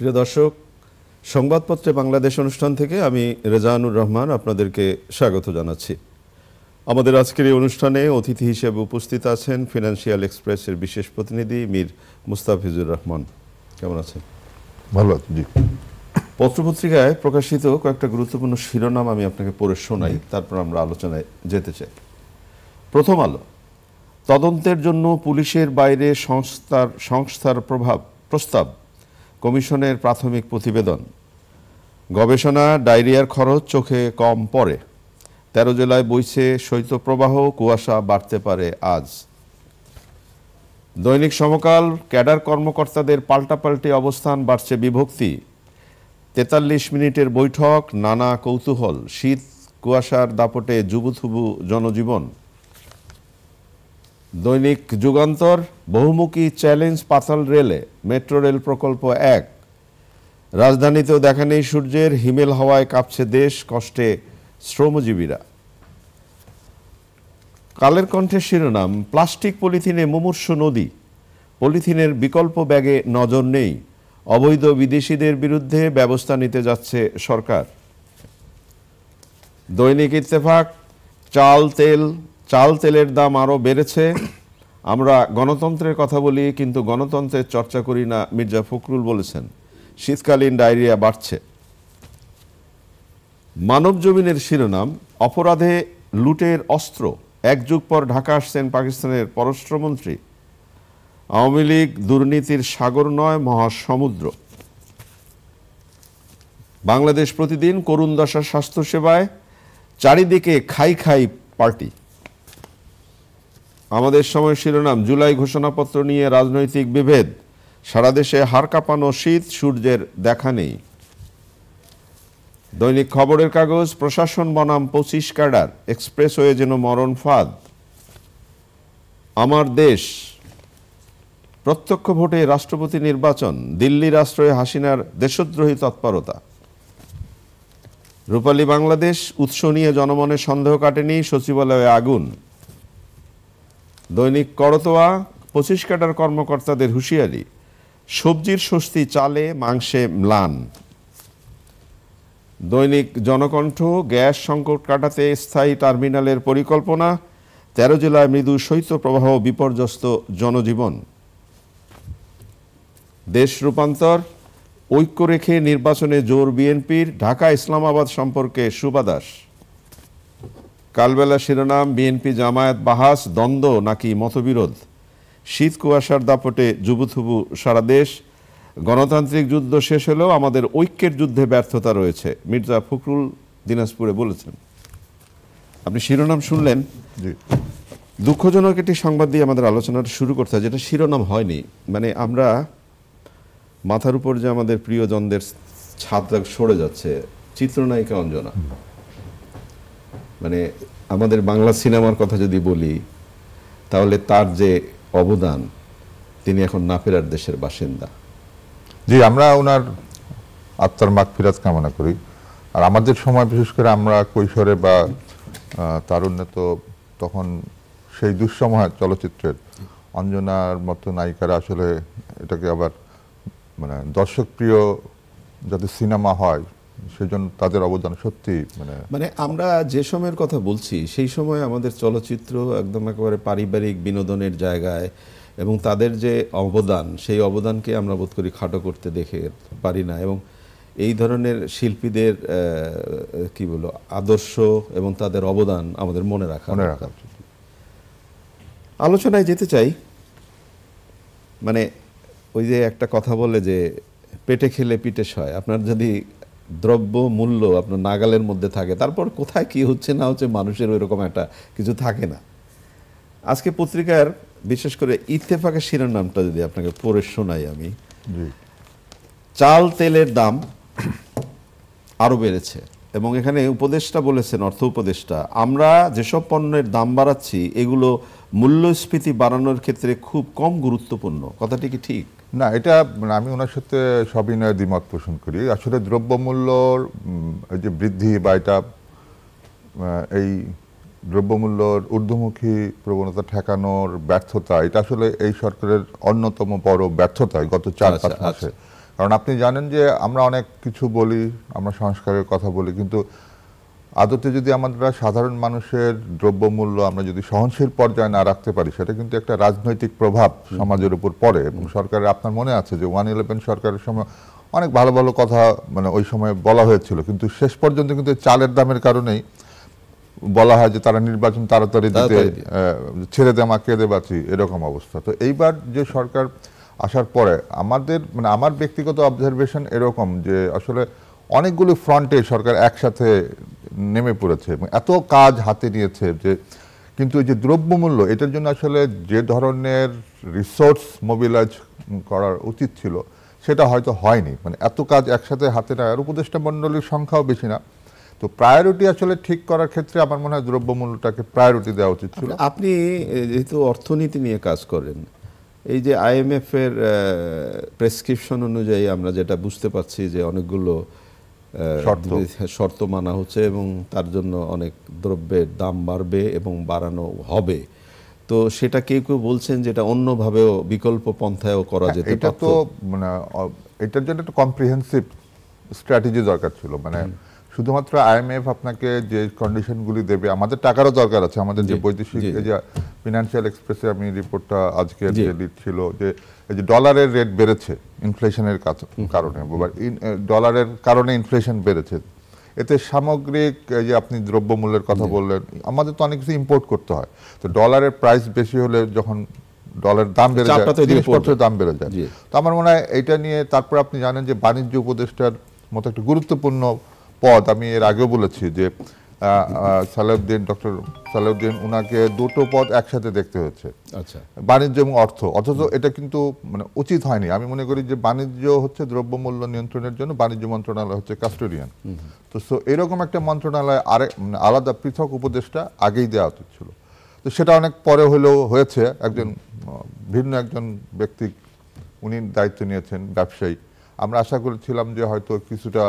প্রিয় দর্শক, সংবাদপত্রে বাংলাদেশ অনুষ্ঠান থেকে আমি রেজানুর রহমান আপনাদেরকে স্বাগত জানাচ্ছি। আমাদের আজকের এই অনুষ্ঠানে অতিথি হিসেবে উপস্থিত আছেন ফিনান্সিয়াল এক্সপ্রেসের বিশেষ প্রতিনিধি মীর মুস্তাফিজুর রহমান। কেমন আছেন? ভালো আছি। জি। পত্রপত্রিকায় প্রকাশিত কয়েকটা গুরুত্বপূর্ণ শিরোনাম আমি আপনাকে পড়ে শোনাই, তারপর আমরা আলোচনায় যেতে চাই। প্রথম আলো, তদন্তের জন্য পুলিশের বাইরে সংস্থার প্রস্তাব, কমিশনের প্রাথমিক প্রতিবেদন। গবেষণা, ডায়রিয়ার খরচ চোখে কম পড়ে। 13 জেলায় বইছে শৈত্যপ্রবাহ, কুয়াশা বাড়তে পারে আজ। দৈনিক সমকাল, ক্যাডার কর্মকর্তাদের পাল্টাপাল্টি অবস্থান, বাড়ছে বিভক্তি। 43 মিনিটের বৈঠক, নানা কৌতূহল। শীত কুয়াশার দাপটে জুবুথুবু জনজীবন। দৈনিক যুগান্তর, বহুমুখী চ্যালেঞ্জ পাতাল রেলে, মেট্রো রেল প্রকল্প 1। রাজধানীতেও দেখা নেই সূর্যের, হিমেল হাওয়ায় কাঁপছে দেশ, কষ্টে শ্রমজীবীরা। কালের কণ্ঠের শিরোনাম, প্লাস্টিক পলিথিনে মুমূর্ষু নদী, পলিথিনের বিকল্প ব্যাগে নজর নেই, অবৈধ বিদেশিদের বিরুদ্ধে ব্যবস্থা নিতে যাচ্ছে সরকার। দৈনিক ইত্তেফাক, চাল তেলের দাম আরও বেড়েছে। আমরা গণতন্ত্রের কথা বলি, কিন্তু গণতন্ত্রের চর্চা করি না, মির্জা ফখরুল বলেছেন। শীতকালীন ডায়রিয়া বাড়ছে। মানবজমিনের শিরোনাম, অপরাধে লুটের অস্ত্র, এক যুগ পর ঢাকা আসছেন পাকিস্তানের পররাষ্ট্রমন্ত্রী। আওয়ামী লীগ দুর্নীতির সাগর নয়, মহাসমুদ্র। বাংলাদেশ প্রতিদিন, করুণ দশা স্বাস্থ্যসেবায়, চারিদিকে খাই খাই পার্টি। আমাদের সময় শিরোনাম, জুলাই ঘোষণাপত্র নিয়ে রাজনৈতিক বিভেদ, সারা দেশে হাড় কাঁপানো শীত, সূর্যের দেখা নেই। দৈনিক খবরের কাগজ, প্রশাসন বনাম 25 ক্যাডার, এক্সপ্রেসওয়ে যেন মরণ ফাঁদ। আমার দেশ, প্রত্যক্ষ ভোটে রাষ্ট্রপতি নির্বাচন, দিল্লির আশ্রয়ে হাসিনার দেশদ্রোহী তৎপরতা। রূপালী বাংলাদেশ, উৎস নিয়ে জনমনের সন্দেহ কাটেনি, সচিবালয়ে আগুন। দৈনিক করতোয়া, 25 ক্যাডার কর্মকর্তাদের হুঁশিয়ারি, সবজির স্বস্তি, চালে মাংসে ম্লান। দৈনিক জনকণ্ঠ, গ্যাস সংকট কাটাতে স্থায়ী টার্মিনালের পরিকল্পনা, 13 জেলায় মৃদু শৈত্যপ্রবাহ, বিপর্যস্ত জনজীবন। দেশ রূপান্তর, ঐক্য রেখে নির্বাচনে জোর বিএনপির, ঢাকা ইসলামাবাদ সম্পর্কে সুবাদাস। কালবেলা শিরোনাম, বিএনপি জামায়াত বাহাস, দ্বন্দ্ব নাকি মতবিরোধ। শীত কুয়াশার দাপটে জুবুথুবু সারা দেশ। গণতান্ত্রিক যুদ্ধ শেষ হলেও আমাদের ঐক্যের যুদ্ধে ব্যর্থতা রয়েছে, মির্জা ফখরুল দিনাজপুরে বলেছেন। আপনি শিরোনাম শুনলেন। দুঃখজনক একটি সংবাদ দিয়ে আমাদের আলোচনাটা শুরু করতে হয়, যেটা শিরোনাম হয়নি। মানে আমরা মাথার উপর যে আমাদের প্রিয়জনদের ছাদটা সরে যাচ্ছে, চিত্রনায়িকা অঞ্জনা, মানে আমাদের বাংলা সিনেমার কথা যদি বলি, তাহলে তার যে অবদান, তিনি এখন না ফেরার দেশের বাসিন্দা। জি, আমরা ওনার আত্মার মাগফিরাত কামনা করি। আর আমাদের সময়, বিশেষ করে আমরা কৈশোরে বা তারুণ্যে, তো তখন সেই দুঃসময় চলচ্চিত্রের অঞ্জনার মতো নায়িকারা আসলে এটাকে আবার মানে দর্শক প্রিয় যাতে সিনেমা হয়, সেই জন্য তাদের অবদান সত্যি মানে আমরা যে সময়ের কথা বলছি, সেই সময় আমাদের চলচ্চিত্র একদম একেবারে পারিবারিক বিনোদনের জায়গায়, এবং তাদের যে অবদান, সেই অবদানকে আমরা বোধ করি খাটো করতে দেখে পারি না। এবং এই ধরনের শিল্পীদের কি বলবো, আদর্শ এবং তাদের অবদান আমাদের মনে রাখা। আলোচনায় যেতে চাই। মানে ওই যে একটা কথা বলে যে পেটে খেলে পিঠে সয়। আপনার যদি দ্রব্য মূল্য আপনার নাগালের মধ্যে থাকে, তারপর কোথায় কি হচ্ছে না হচ্ছে মানুষের ওইরকম একটা কিছু থাকে না। আজকে পত্রিকার বিশেষ করে ইত্তেফাকের শিরোনামটা যদি আপনাকে পড়ে শোনাই আমি, চাল তেলের দাম আরো বেড়েছে। এবং এখানে উপদেষ্টা বলেছেন, অর্থ উপদেষ্টা, আমরা যেসব পণ্যের দাম বাড়াচ্ছি এগুলো মূল্যস্ফীতি বাড়ানোর ক্ষেত্রে খুব কম গুরুত্বপূর্ণ। কথাটি কি ঠিক? না, এটা আমি ওনার সাথে সবিনয়ে দ্বিমত পোষণ করি। আসলে দ্রব্যমূল্যর যে বৃদ্ধি বা এটা এই দ্রব্যমূল্যর ঊর্ধ্বমুখী প্রবণতা ঠেকানোর ব্যর্থতা, এটা আসলে এই সরকারের অন্যতম বড় ব্যর্থতা গত 4-5 মাসে। কারণ আপনি জানেন যে আমরা অনেক কিছু বলি, আমরা সংস্কারের কথা বলি, কিন্তু আদতে যদি আমরা সাধারণ মানুষের দ্রব্যমূল্য আমরা যদি সহনশীল পর্যায়ে না রাখতে পারি, সেটা কিন্তু একটা রাজনৈতিক প্রভাব সমাজের উপর পড়ে। এবং সরকারের, আপনার মনে আছে যে 111 সরকারের সময় অনেক ভালো ভালো কথা মানে ওই সময় বলা হয়েছিল, কিন্তু শেষ পর্যন্ত কিন্তু চালের দামের কারণেই বলা হয় যে তারা নির্বাচন তাড়াতাড়ি দিতে ছেড়ে দে মা কেঁদে বাঁচি, এরকম অবস্থা। তো এইবার যে সরকার আসার পরে আমাদের মানে আমার ব্যক্তিগত অবজারভেশন এরকম যে আসলে অনেকগুলো ফ্রন্টে সরকার একসাথে নেমে পড়েছে এবং এত কাজ হাতে নিয়েছে যে, কিন্তু এই যে দ্রব্যমূল্য, এটার জন্য আসলে যে ধরনের রিসোর্স মোবিলাইজ করার উচিত ছিল সেটা হয়তো হয়নি। মানে এত কাজ একসাথে হাতে নেয়, আর উপদেষ্টা মণ্ডলীর সংখ্যাও বেশি না। তো প্রায়োরিটি আসলে ঠিক করার ক্ষেত্রে আমার মনে হয় দ্রব্যমূল্যটাকে প্রায়োরিটি দেওয়া উচিত ছিল। আপনি যেহেতু অর্থনীতি নিয়ে কাজ করেন, এই যে IMF এর প্রেসক্রিপশন অনুযায়ী আমরা যেটা বুঝতে পারছি যে অনেকগুলো শর্ত মানা হচ্ছে এবং তার জন্য অনেক দ্রব্যের দাম বাড়বে এবং বাড়ানো হবে। তো সেটা কেউ কেউ বলছেন যে এটা অন্যভাবেও বিকল্প পন্থায়ও করা যেতে পারত। এটা তো মানে এটার জন্য একটা কম্প্রিহেন্সিভ স্ট্র্যাটেজি দরকার ছিল। মানে শুধুমাত্র IMF আপনাকে যে কন্ডিশনগুলি দেবে, আমাদের টাকারও দরকার আছে। আমাদের যে বৈদেশিক এই যে ফিনান্সিয়াল এক্সপ্রেসে আমি রিপোর্টটা আজকে লিড ছিল যে এই যে ডলারের রেট বেড়েছে ইনফ্লেশনের কারণে, ডলারের কারণে ইনফ্লেশন বেড়েছে। এতে সামগ্রিক এই যে আপনি দ্রব্যমূল্যের কথা বললেন, আমাদের তো অনেক কিছু ইম্পোর্ট করতে হয়। তো ডলারের প্রাইস বেশি হলে যখন ডলার দাম বেড়ে যায়, জিনিসপত্রের দাম বেড়ে যায়। তো আমার মনে হয় এইটা নিয়ে তারপর আপনি জানেন যে বাণিজ্য উপদেষ্টার মতো একটা গুরুত্বপূর্ণ পদ, আমি এর আগেও বলেছি যে ডক্টর সালেউদ্দিন উনাকে দুটো পদ একসাথে দেখতে হচ্ছে, আচ্ছা, বাণিজ্য এবং অর্থ। অথচ এটা কিন্তু মানে উচিত হয়নি। আমি মনে করি যে বাণিজ্য হচ্ছে দ্রব্যমূল্য নিয়ন্ত্রণের জন্য, বাণিজ্য মন্ত্রণালয় হচ্ছে কাস্টোডিয়ান। তো এরকম একটা মন্ত্রণালয় আলাদা পৃথক উপদেষ্টা আগেই দেওয়া উচিত ছিল। তো সেটা অনেক পরে হলেও হয়েছে, ভিন্ন একজন ব্যক্তি উনি দায়িত্ব নিয়েছেন, ব্যবসায়ী। আমরা আশা করেছিলাম যে হয়তো কিছুটা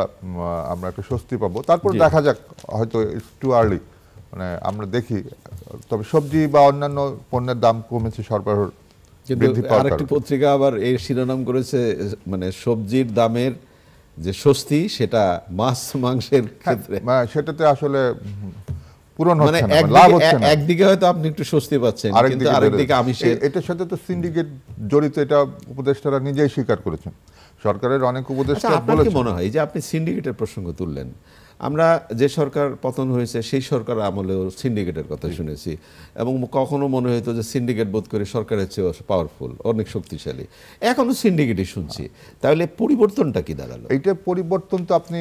আমরা একটা স্বস্তি পাবো, তারপর দেখা যাক, হয়তো ইটস টু আর্লি। মানে আমরা দেখি, তবে সবজি বা অন্যান্য পণ্যের দাম কমেছে সরবরাহ বৃদ্ধি পাওয়ার কারণে। আরেকটি পত্রিকা আবার এর শিরোনাম করেছে মানে সবজির দামের যে স্বস্তি সেটা মাছ মাংসের ক্ষেত্রে, সেটাতে আসলে পূরণ হচ্ছে না, লাভ হচ্ছে না। একদিকে হয়তো আপনি একটু স্বস্তি পাচ্ছেন, কিন্তু আরেকদিকে এটার সাথে তো সিন্ডিকেট জড়িত, এটা উপদেষ্টারা নিজেই স্বীকার করেছেন। সরকারের অনেক উপদেষ্টা বলেছেন। আপনার কি মনে হয় যে আপনি সিন্ডিকেটের প্রসঙ্গ তুললেন, আমরা যে সরকার পতন হয়েছে সেই সরকার আমলেও সিন্ডিকেটের কথা শুনেছি এবং কখনো মনে হতো যে সিন্ডিকেট বোধ করে সরকারের চেয়ে পাওয়ারফুল, অনেক শক্তিশালী। এখনো সিন্ডিকেটই শুনছি। তাহলে পরিবর্তনটা কি দাঁড়ালো? এইটা পরিবর্তন তো আপনি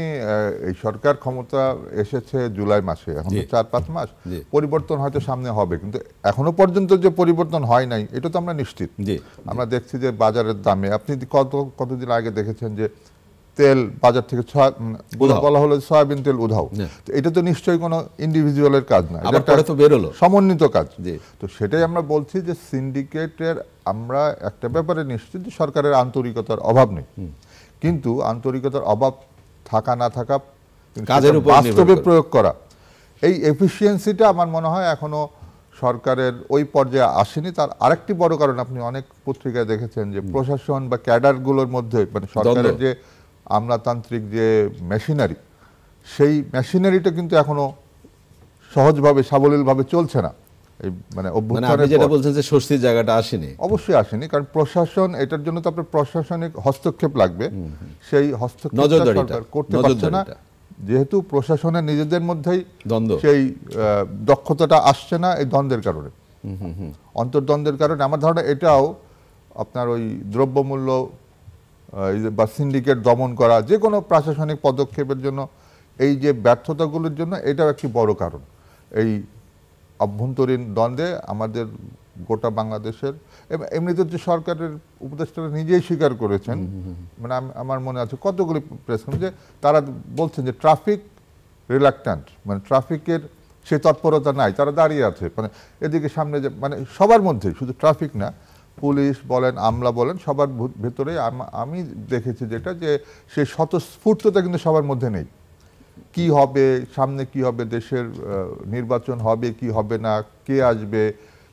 এই সরকার ক্ষমতা এসেছে জুলাই মাসে, এখন 4-5 মাস, পরিবর্তন হয়তো সামনে হবে, কিন্তু এখনো পর্যন্ত যে পরিবর্তন হয় নাই এটা তো আমরা নিশ্চিত। আমরা দেখছি যে বাজারের দামে, আপনি কতদিন আগে দেখেছেন যে তেল বাজার থেকে বলা হলো সয়াবিন তেল উধাও। এটা তো নিশ্চয়ই কোনো ইন্ডিভিজুয়ালের কাজ না, এটা সমন্বিত কাজ। তো সেটাই আমরা বলছি যে সিন্ডিকেটের আমরা একটা ব্যাপারে নিশ্চিত যে সরকারের আন্তরিকতার অভাব নেই, কিন্তু আন্তরিকতার অভাব থাকা না থাকা, কাজের উপর বাস্তবে প্রয়োগ করা, এই এফিসিয়েন্সিটা আমার মনে হয় এখনো সরকারের ওই পর্যায়ে আসেনি। তার আরেকটি বড় কারণ, আপনি অনেক পত্রিকায় দেখেছেন যে প্রশাসন বা ক্যাডারগুলোর মধ্যে মানে সরকারের যে আমলাতান্ত্রিক যে মেশিনারি, সেই মেশিনারিটা কিন্তু এখনো সহজভাবে সাবলীলভাবে চলছে না। এই মানে আপনি যেটা বলছেন যে স্বস্তির জায়গাটা আসেনি, অবশ্যই আসেনি, কারণ প্রশাসন, এটার জন্য তো আপনার প্রশাসনিক হস্তক্ষেপ লাগবে, সেই হস্তক্ষেপ সরকার করতে পারছে না, যেহেতু প্রশাসনের নিজেদের মধ্যেই দ্বন্দ্ব, সেই দক্ষতাটা আসছে না। এই দ্বন্দ্বের কারণে, অন্তর্দ্বন্দ্বের কারণে আমার ধারণা এটাও আপনার ওই দ্রব্যমূল্য বা সিন্ডিকেট দমন করা, যে কোনো প্রশাসনিক পদক্ষেপের জন্য এই যে ব্যর্থতাগুলোর জন্য এটাও একটি বড় কারণ। এই অভ্যন্তরীণ দ্বন্দ্বে আমাদের গোটা বাংলাদেশের, এমনিতে যে সরকারের উপদেষ্টারা নিজেই স্বীকার করেছেন, মানে আমার মনে আছে কতগুলি প্রেস যে তারা বলছেন যে ট্রাফিক রিলাক্ট্যান্ট, মানে ট্রাফিকের সে তৎপরতা নাই, তারা দাঁড়িয়ে আছে। মানে এদিকে সামনে যে মানে সবার মধ্যে, শুধু ট্রাফিক না, পুলিশ বলেন, আমলা বলেন, সবার ভেতরে আমি দেখেছি যেটা, যে সেই স্বতঃস্ফূর্ততা কিন্তু সবার মধ্যে নেই। কি হবে সামনে, কি হবে, দেশের নির্বাচন হবে কি হবে না, কে আসবে,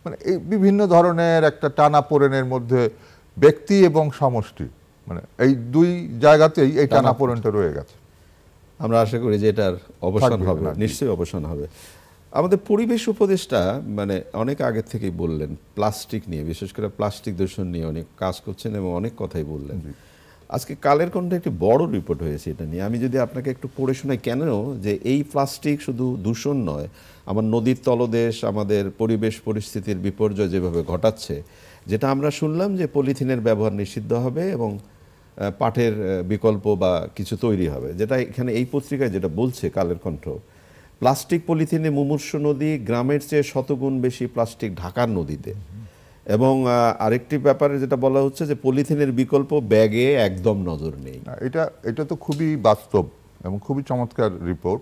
মানে এই বিভিন্ন ধরনের একটা টানাপোড়েনের মধ্যে ব্যক্তি এবং সমষ্টি, মানে এই দুই জায়গাতেই এই টানাপোড়েনটা রয়ে গেছে। আমরা আশা করি যে এটার অবসান হবে, নিশ্চয়ই অবসান হবে। আমাদের পরিবেশ উপদেষ্টা মানে অনেক আগের থেকেই বললেন প্লাস্টিক নিয়ে, বিশেষ করে প্লাস্টিক দূষণ নিয়ে অনেক কাজ করছেন এবং অনেক কথাই বললেন। আজকে কালের কণ্ঠে একটি বড় রিপোর্ট হয়েছে এটা নিয়ে। আমি যদি আপনাকে একটু পড়ে শোনাই কেন যে এই প্লাস্টিক শুধু দূষণ নয়, আমার নদীর তলদেশ, আমাদের পরিবেশ পরিস্থিতির বিপর্যয় যেভাবে ঘটাচ্ছে, যেটা আমরা শুনলাম যে পলিথিনের ব্যবহার নিষিদ্ধ হবে এবং পাটের বিকল্প বা কিছু তৈরি হবে, যেটা এখানে এই পত্রিকায় যেটা বলছে কালের কণ্ঠ, প্লাস্টিক পলিথিনে মুমূর্ষু নদী, গ্রামের চেয়ে শতগুণ বেশি প্লাস্টিক ঢাকার নদীতে। এবং আরেকটি ব্যাপারে যেটা বলা হচ্ছে যে পলিথিনের বিকল্প ব্যাগে একদম নজর নেই। এটা তো খুবই বাস্তব এবং খুবই চমৎকার রিপোর্ট।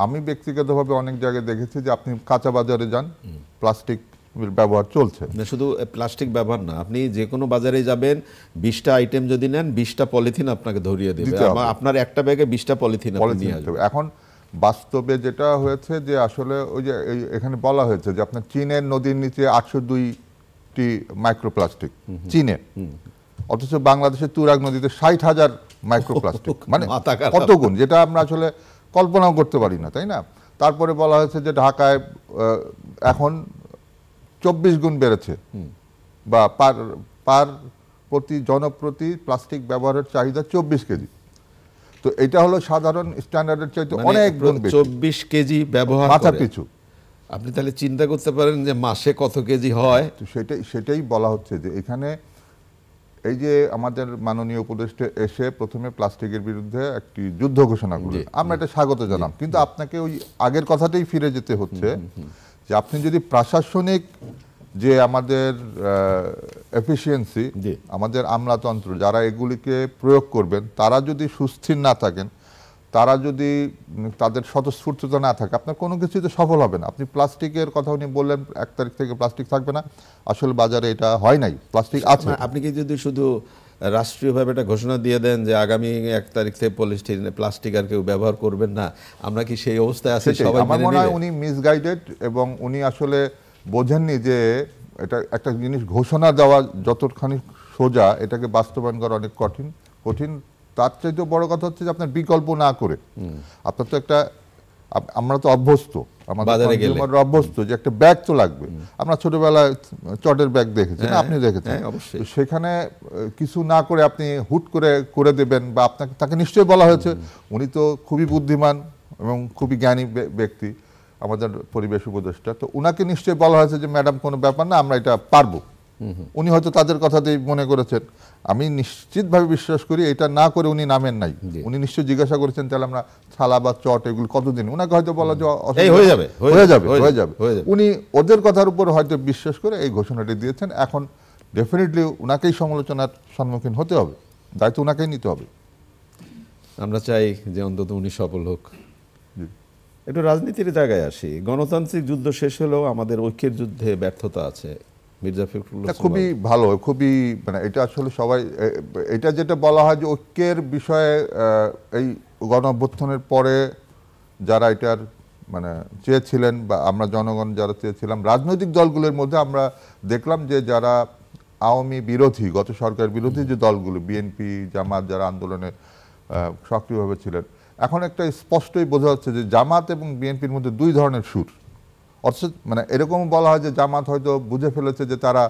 আমি ব্যক্তিগতভাবে অনেক জায়গায় দেখেছি যে আপনি কাঁচা বাজারে যান, প্লাস্টিক ব্যবহার চলছে। না শুধু প্লাস্টিক ব্যবহার না, আপনি যে কোনো বাজারে যাবেন 20টা আইটেম যদি নেন 20টা পলিথিন আপনাকে ধরিয়ে দেবে, আপনার একটা ব্যাগে 20টা পলিথিন নিয়ে আসবে। এখন বাস্তবে যেটা হয়েছে যে আসলে ওই যে এখানে বলা হয়েছে যে আপনার চীনের নদীর নিচে 802টি মাইক্রোপ্লাস্টিক চীনে, অথচ বাংলাদেশের তুরাগ নদীতে 60,000 মাইক্রোপ্লাস্টিক, মানে কত গুণ, যেটা আমরা আসলে কল্পনাও করতে পারি না, তাই না? তারপরে বলা হয়েছে যে ঢাকায় এখন 24 গুণ বেড়েছে, বা পার প্রতি জনপ্রতি প্লাস্টিক ব্যবহারের চাহিদা 24 কেজি। তো এটা হলো সাধারণ স্ট্যান্ডার্ডের চাইতে অনেক গুণ বেশি। 24 কেজি ব্যবহার মাথা পিছু। আপনি তাহলে চিন্তা করতে পারেন যে মাসে কত কেজি হয়। তো সেটাই বলা হচ্ছে যে এখানে এই যে আমাদের মাননীয় উপদেষ্টা এসে প্রথমে প্লাস্টিকের বিরুদ্ধে একটি যুদ্ধ ঘোষণা করলেন, আমরা এটা স্বাগত জানাম, কিন্তু আপনাকে ওই আগের কথাটাই ফিরে যেতে হচ্ছে যে আপনি যদি প্রশাসনিক যে আমাদের এফিসিয়েন্সি, আমাদের আমলাতন্ত্র যারা এগুলিকে প্রয়োগ করবেন, তারা যদি সুস্থির না থাকেন, তারা যদি তাদের স্বতঃস্ফূর্ততা না থাকে, আপনার কোনো কিছুতে সফল হবে না। আপনি প্লাস্টিকের কথা উনি বললেন 1 তারিখ থেকে প্লাস্টিক থাকবে না, আসলে বাজারে এটা হয় নাই, প্লাস্টিক আছে। আপনি কি যদি শুধু রাষ্ট্রীয়ভাবে এটা ঘোষণা দিয়ে দেন যে আগামী 1 তারিখ থেকে প্লাস্টিক আর কেউ ব্যবহার করবেন না, আমরা কি সেই অবস্থায় আছি? সবাই আমার মনে হয় উনি মিসগাইডেড এবং উনি আসলে বোঝেননি যে এটা একটা জিনিস ঘোষণা দেওয়া যতখানি সোজা, এটাকে বাস্তবায়ন করা অনেক কঠিন। তার চাইতে বড় কথা হচ্ছে যে আপনার বিকল্প না করে, আপনার তো একটা, আমরা তো অভ্যস্ত, আমাদের অভ্যস্ত যে একটা ব্যাগ তো লাগবে। আমরা ছোটবেলায় চটের ব্যাগ দেখেছি, আপনি দেখেছেন, সেখানে কিছু না করে আপনি হুট করে দেবেন, বা তাকে নিশ্চয়ই বলা হয়েছে, উনি তো খুবই বুদ্ধিমান এবং খুবই জ্ঞানী ব্যক্তি আমাদের পরিবেশ উপদেষ্টা, তো উনাকে নিশ্চয়ই বলা হয়েছে যে ম্যাডাম কোনো ব্যাপার না, আমরা এটা পারবো। উনি হয়তো তাদের কথাতেই মনে করেছেন। আমি নিশ্চিতভাবে বিশ্বাস করি এটা না করে উনি নামেন নাই। উনি নিশ্চয়ই জিজ্ঞাসা করেছেন তাহলে আমরা থালা বা চট এগুলো কতদিন, উনাকে হয়তো বলা যে হয়ে যাবে। উনি ওদের কথার উপর হয়তো বিশ্বাস করে এই ঘোষণাটি দিয়েছেন। এখন ডেফিনেটলি উনাকেই সমালোচনার সম্মুখীন হতে হবে, দায়িত্ব উনাকেই নিতে হবে। আমরা চাই যে অন্তত উনি সফল হোক। একটু রাজনীতির জায়গায় আসি। গণতান্ত্রিক যুদ্ধ শেষ হলেও আমাদের ঐক্যের যুদ্ধে ব্যর্থতা আছে। মির্জা ফখরুল খুবই ভালো, খুবই, মানে এটা আসলে সবাই, এটা যেটা বলা হয় যে ঐক্যের বিষয়ে এই গণ অভ্যুত্থানের পরে যারা এটার মানে চেয়েছিলেন, বা আমরা জনগণ যারা চেয়েছিলাম, রাজনৈতিক দলগুলোর মধ্যে আমরা দেখলাম যে যারা আওয়ামী বিরোধী, গত সরকার বিরোধী যে দলগুলো, বিএনপি, জামাত, যারা আন্দোলনে সক্রিয়ভাবে ছিলেন, এখন একটা স্পষ্টই বোঝা যাচ্ছে যে জামাত এবং বিএনপির মধ্যে দুই ধরনের সুর। অর্থাৎ মানে এরকম বলা হয় যে জামাত হয়তো বুঝে ফেলেছে যে তারা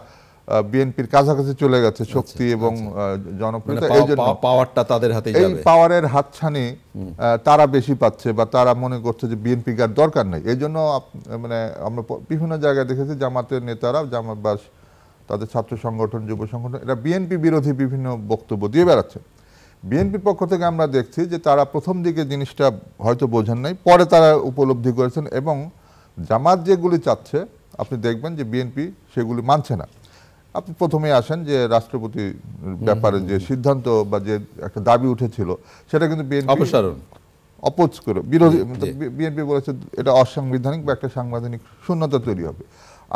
বিএনপির কাছাকাছি চলে গেছে শক্তি এবং জনপ্রিয়তা, এই জন্য পাওয়ারটা তাদের হাতে যাবে, এই পাওয়ারের হাতছানি তারা বেশি পাচ্ছে, বা তারা মনে করছে যে বিএনপিকে আর দরকার নেই। এই জন্য মানে আমরা বিভিন্ন জায়গায় দেখেছি জামাতের নেতারা, জামাতবাস, তাদের ছাত্র সংগঠন, যুব সংগঠন, এরা বিএনপি বিরোধী বিভিন্ন বক্তব্য দিয়ে বেড়াচ্ছে। বিএনপির পক্ষ থেকে আমরা দেখছি যে তারা প্রথম দিকে জিনিসটা হয়তো বোঝেন নাই, পরে তারা উপলব্ধি করেছেন, এবং জামাত যেগুলি চাচ্ছে আপনি দেখবেন যে বিএনপি সেগুলি মানছে না। আপনি প্রথমেই আসেন যে রাষ্ট্রপতির ব্যাপারে যে সিদ্ধান্ত বা যে একটা দাবি উঠেছিল, সেটা কিন্তু বিএনপি অপোজ করে, বিরোধী, বিএনপি বলেছে এটা অসাংবিধানিক বা একটা সাংবিধানিক শূন্যতা তৈরি হবে।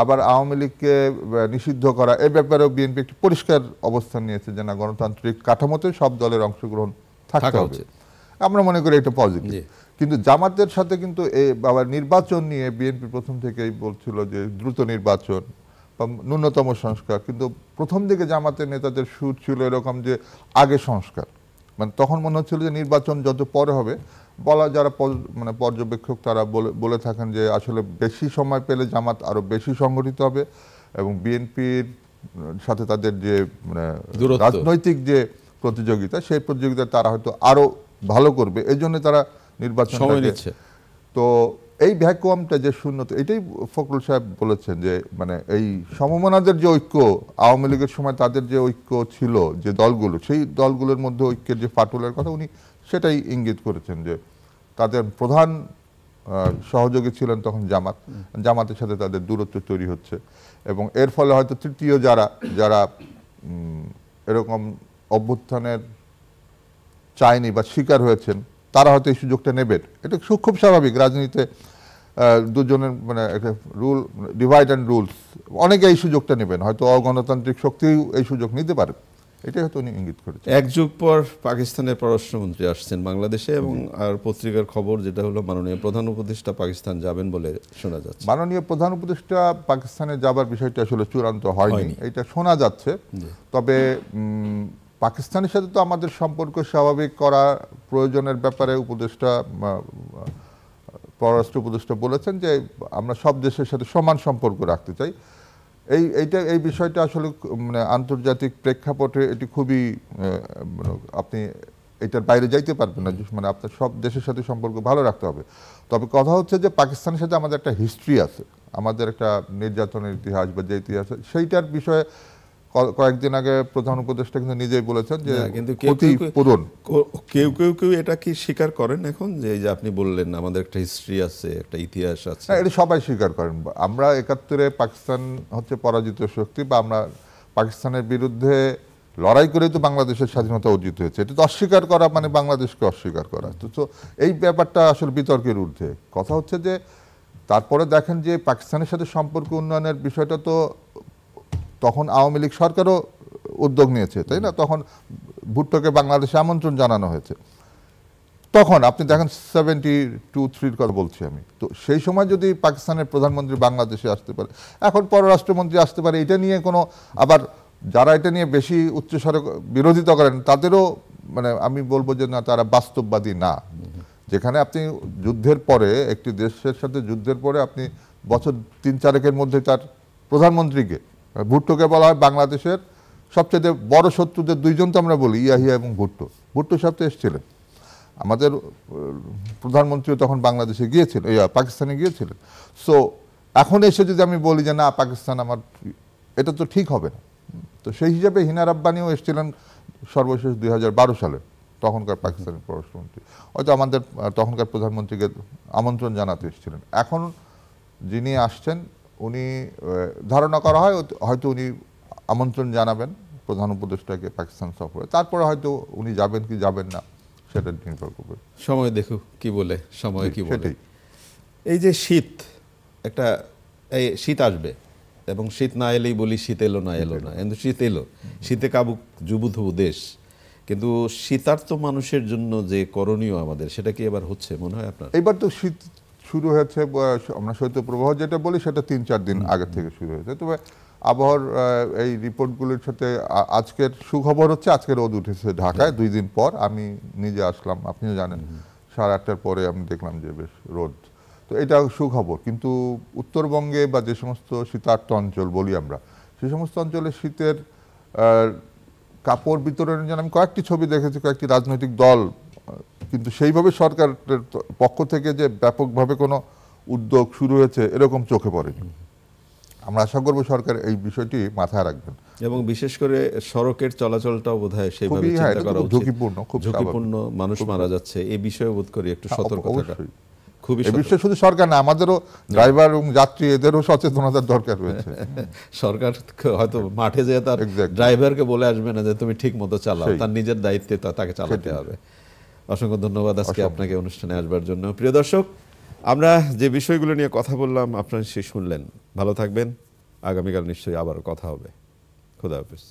আবার আওয়ামী লীগকে নিষিদ্ধ করা, এ ব্যাপারেও বিএনপি একটি পরিষ্কার অবস্থান নিয়েছে যে না, গণতান্ত্রিক কাঠামোতে সব দলের অংশগ্রহণ থাকতে হবে। আমরা মনে করি এটা পজিটিভ। কিন্তু জামাতের সাথে কিন্তু এই বাবার নির্বাচন নিয়ে বিএনপি প্রথম থেকেই বলছিল যে দ্রুত নির্বাচন, বা ন্যূনতম সংস্কার, কিন্তু প্রথম দিকে জামাতের নেতাদের সুর ছিল এরকম যে আগে সংস্কার, মানে তখন মনে হচ্ছিল যে নির্বাচন যত পরে হবে, বলা যারা মানে পর্যবেক্ষক তারা বলে থাকেন যে আসলে বেশি সময় পেলে জামাত আরো বেশি সংগঠিত হবে এবং বিএনপির সাথে তাদের যে মানে রাজনৈতিক যে প্রতিযোগিতা, সেই প্রতিযোগিতা তারা হয়তো আরো ভালো করবে, এই জন্য তারা নির্বাচন নিচ্ছে। তো এই ভ্যাকুয়ামটা যে শূন্যতা, এটাই ফখরুল সাহেব বলেছেন যে মানে এই সমমনাদের যে ঐক্য, আওয়ামী লীগের সময় তাদের যে ঐক্য ছিল যে দলগুলো, সেই দলগুলোর মধ্যে ঐক্যের যে ফাটলের কথা উনি সেটাই ইঙ্গিত করেছেন যে তাদের প্রধান সহযোগী ছিলেন তখন জামাতের সাথে তাদের দূরত্ব তৈরি হচ্ছে এবং এর ফলে হয়তো তৃতীয় যারা এরকম অভ্যুত্থানের চায়নি বা শিকার হয়েছেন তারা হয়তো এই সুযোগটা নেবেন। এটা খুব স্বাভাবিক, রাজনীতিতে দুজনের মানে একটা রুল, ডিভাইড অ্যান্ড রুলস, অনেকে এই সুযোগটা নেবেন, হয়তো অগণতান্ত্রিক শক্তিও এই সুযোগ নিতে পারে, এটাই হয়তো উনি ইঙ্গিত করেছেন। এক যুগ পর পাকিস্তানের পররাষ্ট্রমন্ত্রী আসছেন বাংলাদেশে এবং আর পত্রিকার খবর যেটা হলো মাননীয় প্রধান উপদেষ্টা পাকিস্তান যাবেন বলে শোনা যাচ্ছে। মাননীয় প্রধান উপদেষ্টা পাকিস্তানে যাবার বিষয়টা আসলে চূড়ান্ত হয়নি, এটা শোনা যাচ্ছে। তবে পাকিস্তানের সাথে তো আমাদের সম্পর্ক স্বাভাবিক করা প্রয়োজনের ব্যাপারে উপদেষ্টা, পররাষ্ট্র উপদেষ্টা বলেছেন যে আমরা সব দেশের সাথে সমান সম্পর্ক রাখতে চাই। এই বিষয়টা আসলে মানে আন্তর্জাতিক প্রেক্ষাপটে এটি খুবই আপনি এটার বাইরে যাইতে পারবেন না, মানে আপনার সব দেশের সাথে সম্পর্ক ভালো রাখতে হবে। তবে কথা হচ্ছে যে পাকিস্তানের সাথে আমাদের একটা হিস্ট্রি আছে, আমাদের একটা নির্যাতনের ইতিহাস বা যে ইতিহাস, সেইটার বিষয়ে কয়েকদিন আগে প্রধান উপদেষ্টা কিন্তু নিজেই বলেছেন যে কিন্তু ক্ষতিপূরণ কেউ এটা কি স্বীকার করেন এখন যে এই যে আপনি বললেন আমাদের একটা হিস্ট্রি আছে, একটা ইতিহাস আছে? এটা সবাই স্বীকার করেন। আমরা ৭১-এ পাকিস্তান হচ্ছে পরাজিত শক্তি, বা আমরা পাকিস্তানের বিরুদ্ধে লড়াই করেই তো বাংলাদেশের স্বাধীনতা অর্জিত হয়েছে, এটা তো অস্বীকার করা মানে বাংলাদেশকে অস্বীকার করা। তো এই ব্যাপারটা আসলে বিতর্কের ঊর্ধ্বে। কথা হচ্ছে যে তারপরে দেখেন যে পাকিস্তানের সাথে সম্পর্ক উন্নয়নের বিষয়টা তো তখন আওয়ামী লীগ সরকারও উদ্যোগ নিয়েছে, তাই না? তখন ভুট্টোকে বাংলাদেশে আমন্ত্রণ জানানো হয়েছে। তখন আপনি দেখেন 72-3 কথা বলছি আমি, তো সেই সময় যদি পাকিস্তানের প্রধানমন্ত্রী বাংলাদেশে আসতে পারে, এখন পররাষ্ট্রমন্ত্রী আসতে পারে, এটা নিয়ে কোনো, আবার যারা এটা নিয়ে বেশি উচ্চস্বরে বিরোধিতা করেন তাদেরও মানে আমি বলবো যে না, তারা বাস্তববাদী না। যেখানে আপনি যুদ্ধের পরে, একটি দেশের সাথে যুদ্ধের পরে আপনি বছর 3-4 মধ্যে তার প্রধানমন্ত্রীকে, ভুট্টোকে বলা হয় বাংলাদেশের সবচেয়ে বড় শত্রুদের দুইজন, তো আমরা বলি ইয়াহিয়া এবং ভুট্টো সাথে এসেছিলেন। আমাদের প্রধানমন্ত্রীও তখন বাংলাদেশে গিয়েছিলেন, পাকিস্তানে গিয়েছিলেন। সো এখন এসে যদি আমি বলি যে না পাকিস্তান আমার, এটা তো ঠিক হবে না। তো সেই হিসাবে হিনা রাব্বানিও এসেছিলেন সর্বশেষ 2012 সালে, তখনকার পাকিস্তানের পররাষ্ট্রমন্ত্রী, হয়তো আমাদের তখনকার প্রধানমন্ত্রীকে আমন্ত্রণ জানাতে এসেছিলেন। এখন যিনি আসছেন উনি ধারণা করা হয় হয়তো উনি আমন্ত্রণ জানাবেন প্রধান উপদেষ্টাকে পাকিস্তান সফরে, তারপরে হয়তো উনি যাবেন কি যাবেন না সেটা নির্ভর করবে, সময় দেখুক কি বলে, সময় কি বলে। এই যে শীত, একটা শীত আসবে এবং শীত না এলেই বলি শীত এলো না, কিন্তু শীত এলো, শীতে কাবুক জুবুথুবু দেশ, কিন্তু শীতার্ত মানুষের জন্য যে করণীয় আমাদের, সেটা কি এবার হচ্ছে মনে হয় আপনার? এবার তো শীত শুরু হয়েছে, আমরা শৈত্যপ্রবাহ যেটা বলি সেটা 3-4 দিন আগে থেকে শুরু হয়েছে। তবে আবহাওয়ার এই রিপোর্টগুলোর সাথে আজকের সুখবর হচ্ছে আজকে রোদ উঠেছে ঢাকায় 2 দিন পর। আমি নিজে আসলাম, আপনিও জানেন, 8:30টার পরে আমি দেখলাম যে বেশ রোদ, তো এটা সুখবর। কিন্তু উত্তরবঙ্গে বা যে সমস্ত শীতার্ত অঞ্চল বলি আমরা, সেই সমস্ত অঞ্চলে শীতের কাপড় বিতরণের জন্য আমি কয়েকটি ছবি দেখেছি, কয়েকটি রাজনৈতিক দল, কিন্তু সেইভাবে সরকারের পক্ষ থেকে যে ব্যাপকভাবে কোনো উদ্যোগ শুরু হয়েছে এরকম চোখে পড়েনি। আমরা আশা করব সরকার এই বিষয়টি মাথায় রাখবেন এবং বিশেষ করে সড়কের চলাচলটাও বোধহয় সেইভাবে চিন্তা করা উচিত। খুব ঝুঁকিপূর্ণ, মানুষ মারা যাচ্ছে, এই বিষয়ে বোধ করি একটু সতর্ক থাকা খুবই। এই বিষয়ে শুধু সরকার না, আমাদেরও ড্রাইভার এবং যাত্রী এদেরও সচেতনতার দরকার রয়েছে। সরকার হয়তো মাঠে যেয়ে তার ড্রাইভারকে বলে আসবে না যে তুমি ঠিক মতো চালাও, তার নিজের দায়িত্বে তাকে চালাতে হবে। অসংখ্য ধন্যবাদ আজকে আপনাকে অনুষ্ঠানে আসবার জন্য। প্রিয় দর্শক, আমরা যে বিষয়গুলো নিয়ে কথা বললাম আপনারা শুনলেন। ভালো থাকবেন, আগামীকাল নিশ্চয়ই আবারও কথা হবে। খোদা হাফেজ।